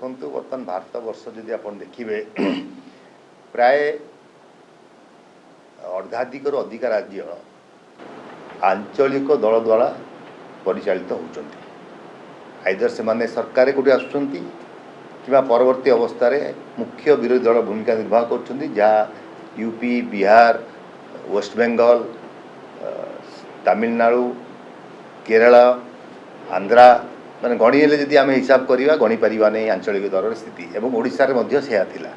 देखंतु वर्तमान भारत वर्ष जदि आपण देखिबे प्राय अर्धाधिकर अधिक राज्य आंचलिक दल द्वारा परिचालित होउचंती। आइदर से माने सरकार कोठी आसुचंती किबा परवर्ती अवस्था रे मुख्य विरोधी दल भूमिका निर्वाह करछंती, जहाँ यूपी, बिहार, वेस्ट बेंगल, तमिलनाडु, केरल, आंध्रा माने गणिले जदि आम हिसाब करवा गणी पारिबा नहीं आंचलिक दलर स्थिति। एवं ओडिशा रे मध्य सेया थिला।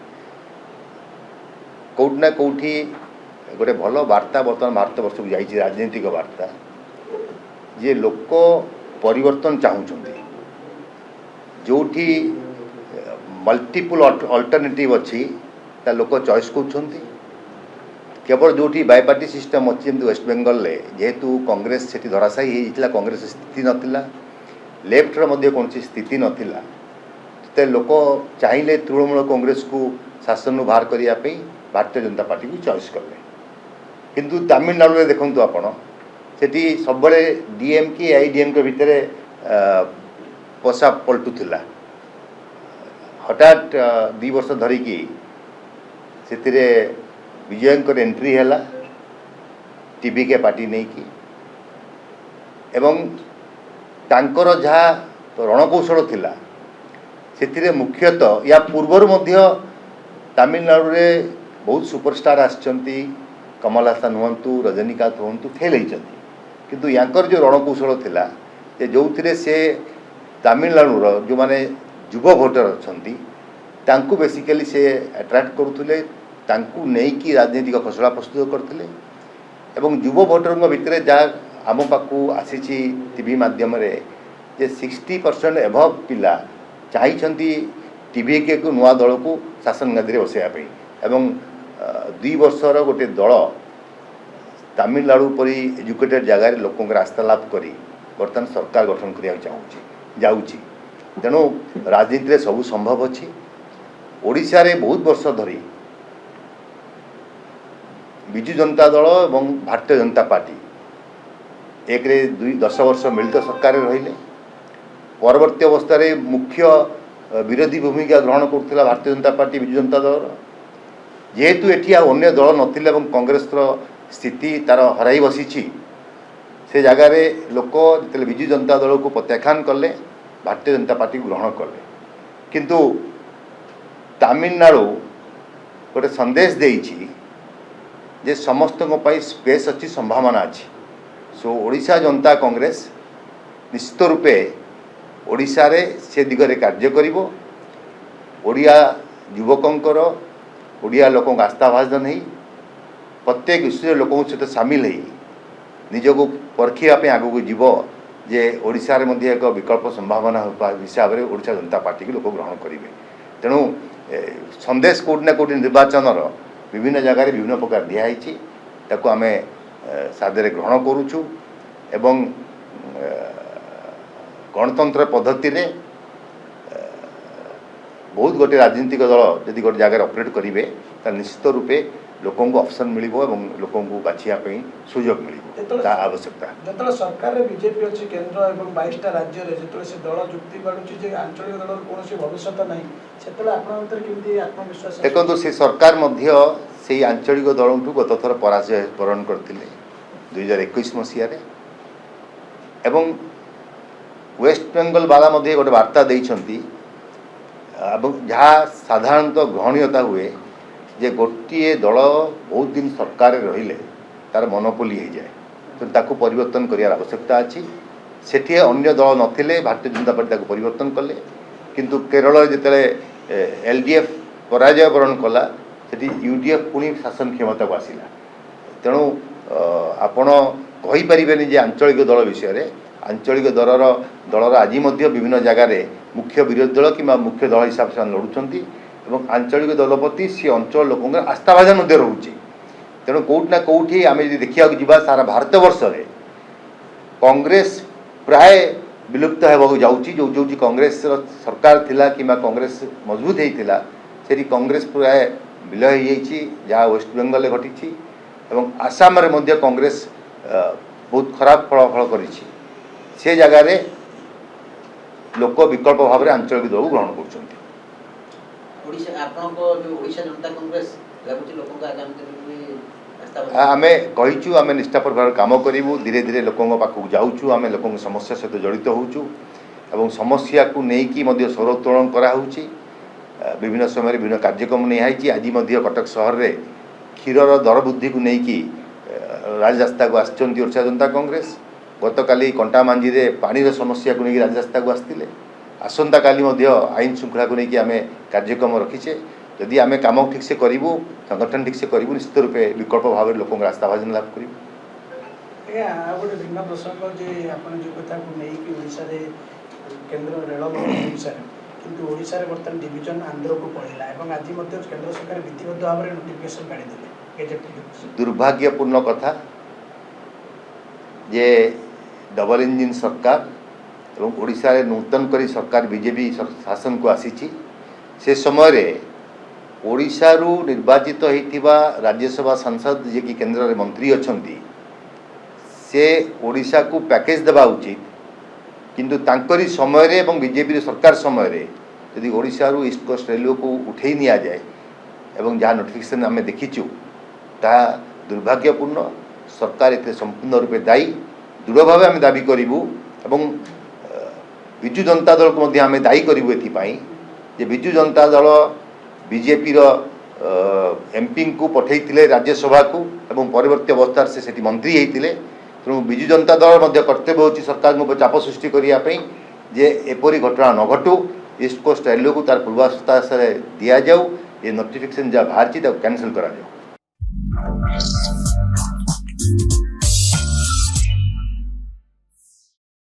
कोउठ ना कोउठी गोटे भल वार्ता बर्तमान भारत वर्ष को जाइए राजनीतिक वार्ता जे लोक परिवर्तन चाहूँगी, जोठी मल्टीपल अल्टरनेटिव अच्छी ता लोक चॉइस कर केवल जोठी बायपार्टी सिस्टम अच्छी जमी वेस्ट बेंगल ले जेहेतु कांग्रेस से धराशायी होता, कांग्रेस स्थिति नाला, लेफ्टर मध्य कौन स्थिति नाला, तो लोक चाहिए तृणमूल कांग्रेस को शासन बाहर करने भारतीय जनता पार्टी को चॉइस कले। किंतु तमिलनाडु में देखंतु आपण सेठी सब डीएमके आईडीएमके भितर पशा पलटुला। हठात 2 वर्ष धरिकी से विजयंकर एंट्री है टीवी के पार्टी नहीं की एवं तांकर जहाँ रणकौशल थिला से मुख्यतः या पूर्वर मध्य तमिलनाडु रे बहुत सुपरस्टार आसचंती, कमल हासन हुंतु, रजनीकांत हुंतु फेल होती, किंतु यांकर जो रणकौशल थिला जो थे से तमिलनाडुर जो माने युवा भोटर अच्छी तांकु बेसिकली से अट्राक्ट करुले, तांकु नहीं राजनीतिक खसड़ा प्रस्तुत करते एवं युवा भोटर भितर जहाँ आम पाखु आसी टीवी माध्यम जे 60% एभव पिला चाहिए टीवी के नुआ दल को शासन गादी बसैवाई एवं 2 वर्षर गोटे दल तमिलनाडु परी एजुकेटेड जगार लोक आस्था लाभ कर बर्तमान सरकार गठन करने तेणु राजनीति सबू संभव अच्छी। ओडिशा रे बहुत वर्ष धरी विजु जनता दल एवं भारतीय जनता पार्टी एक 10 वर्ष मिलित सरकार रहिले। परवर्ती अवस्था रे मुख्य विरोधी भूमिका ग्रहण करुला भारतीय जनता पार्टी विजु जनता दल, जेहेतु एटी अन्य दल नथिले एवं कांग्रेस स्थिति तार हराई बसी से जगार लोक जो विजु जनता दल को प्रत्याख्यान कले, भारतीय जनता पार्टी को ग्रहण कले। किंतु तमिलनाडु गोटे संदेश देइछि जे समस्त स्पेस अच्छी संभावना अच्छी। सो ओडिशा जनता कांग्रेस निश्चित रूपे ओडिशा रे से दिगरे कार्य करिवो। ओडिया युवकंकर ओडिया लोक आस्थाभाजन नहीं प्रत्येक विषय लोक सहित सामिल हो निजक परखिया आग को जीव जे ओडिशा रे मध्य एक विकल्प संभावना हिसाब से ओडिशा जनता पार्टी को लोक ग्रहण करेंगे। तेणु संदेश कोटना कोटी निर्वाचन विभिन्न जगार विभिन्न प्रकार दिखाई ताकू आम सादे ग्रहण करुचु एवं गणतंत्र पद्धति रे बहुत गोटे राजनीतिक दल जदि गोटे जगह ऑपरेट करेंगे तो निश्चित रूपे लोकों को ऑप्शन मिलिबो एवं लोकों को बाछिया पई सुयोग मिलिबो ता आवश्यकता। जतले सरकार रे बीजेपी अछि केंद्र एवं 22टा राज्य रे जतले से दल जुक्ति बाडुछि जे आंचलिक दल कोनोसी भविष्यत नाही सेतले आपन अंतर केमती आत्मविश्वास देखंतु से सरकार मध्य से आंचलिक दलठू गत थर पराजय वरण करथिले 2021 मसिया रे एवं वेस्ट बेंगल वाला मध्य गोटे वार्ता देइछंती जहाँ साधारणतः ग्रहणीयता हुए जे गोटे दल बहुत दिन सरकार रहिले तार मोनोपोली हो जाए, तो ताकू परिवर्तन करार आवश्यकता अच्छी। सेठी अन्य दल नथिले भारतीय जनता पार्टी ताकू परिवर्तन कले, किंतु केरल जिते एलडीएफ पराजय वरण कला सेठी यूडीएफ पुणी शासन क्षमता को आसिला। तेणु आपण कहि परिबेनी जे आंचलिक दल विषय रे आंचलिक दलर आज विभिन्न जगार मुख्य विरोधी दल कि मुख्य दल हिसाब से लड़ुंट एवं आंचलिक दल प्रति सी अंचल लोक आस्थाभाजन रोचे। तेणु कौटना कौटी आम देखा जा सारा भारत वर्ष रे कांग्रेस प्राय विलुप्त होगा जाऊँगी। जो जो कांग्रेस सरकार थिला कि कांग्रेस मजबूत होता से कांग्रेस प्राय विलय हो जहाँ वेस्ट बेंगल घटी एवं आसाम रे मध्य कांग्रेस बहुत खराब फलाफल कर से जगार लोक विकल्प भाव में आंचलिक दल ग्रहण कर। ओडिशा आपनको जो ओडिशा जनता कांग्रेस लागुची लोकंक आगामी दिन में रास्ता आमे कहिचु आमे निष्ठापर भाव काम करूँ धीरे धीरे लोकों पाखक जाऊँ आमे लोकों समस्या सहित जड़ित होचु एवं समस्या को लेकिन स्वर उत्तोलन कराऊँच विभिन्न समय विभिन्न कार्यक्रम नहीं आज कटक सहर में क्षीरर दर वृद्धि को लेकिन राजरास्ता को आसचंती ओडिशा जनता कांग्रेस गतकाली कंटामांजी रे पानीर समस्या को लेकिन राजरास्ता को आसते आसंता काली आईन श्रृंखला को लेकिन आम कार्यक्रम रखीचे जदि आम कम ठीक से करूँ संगठन ठीक से करूँ निश्चित रूपे विकल्प भाव में लोक रास्ता भाजन लाभ करूँ। आज्ञा आ गोटे भिन्न प्रसंग जे आपन जो कथा को नहीं कि ओडिशा रे केंद्र रेल ओडिशा किंतु ओडिशा रे बर्तमान डिवीजन आंध्र को पड़ेला एवं आज केंद्र सरकार विधिबद्ध भाव में नोटिफिकेशन काढी देले गेजेट। दुर्भाग्यपूर्ण कथा जे डबल इंजिन सरकार एवं ओडिशा रे नूतन करी सरकार बीजेपी शासन को आसी से समय रे ओडिशा रु निर्वाचित होइतिबा राज्यसभा सांसद जे कि केंद्र रे मंत्री अछंती से ओडिशा को पैकेज देवा उचित किंतु तांकरी समय रे एवं बीजेपी सरकार समय रे यदि ओडिशा रु ईस्ट कोस्ट रेलवे को उठे निया जाए एवं जहाँ नोटिफिकेशन आम देखीचु ता दुर्भाग्यपूर्ण सरकार एते संपूर्ण रूपे दायी दृढ़ भाव आम दाबी करूँ एवं विजु जनता दल को आम दायी करूँ एपाई जे विजु जनता दल बीजेपी एमपी को पठे राज्यसभा को एवं परवर्ती अवस्था से सेठी मंत्री होते तेणु विजु जनता दल कर्तव्य होची सरकार को चाप सृष्टि करने जे एपरी घटना न घटू ईस्ट कोस्ट रेलवे को तार पूर्वावस्था से दि जाऊ ये नोटिफिकेशन जहाँ बाहर कैंसल करा जाऊ।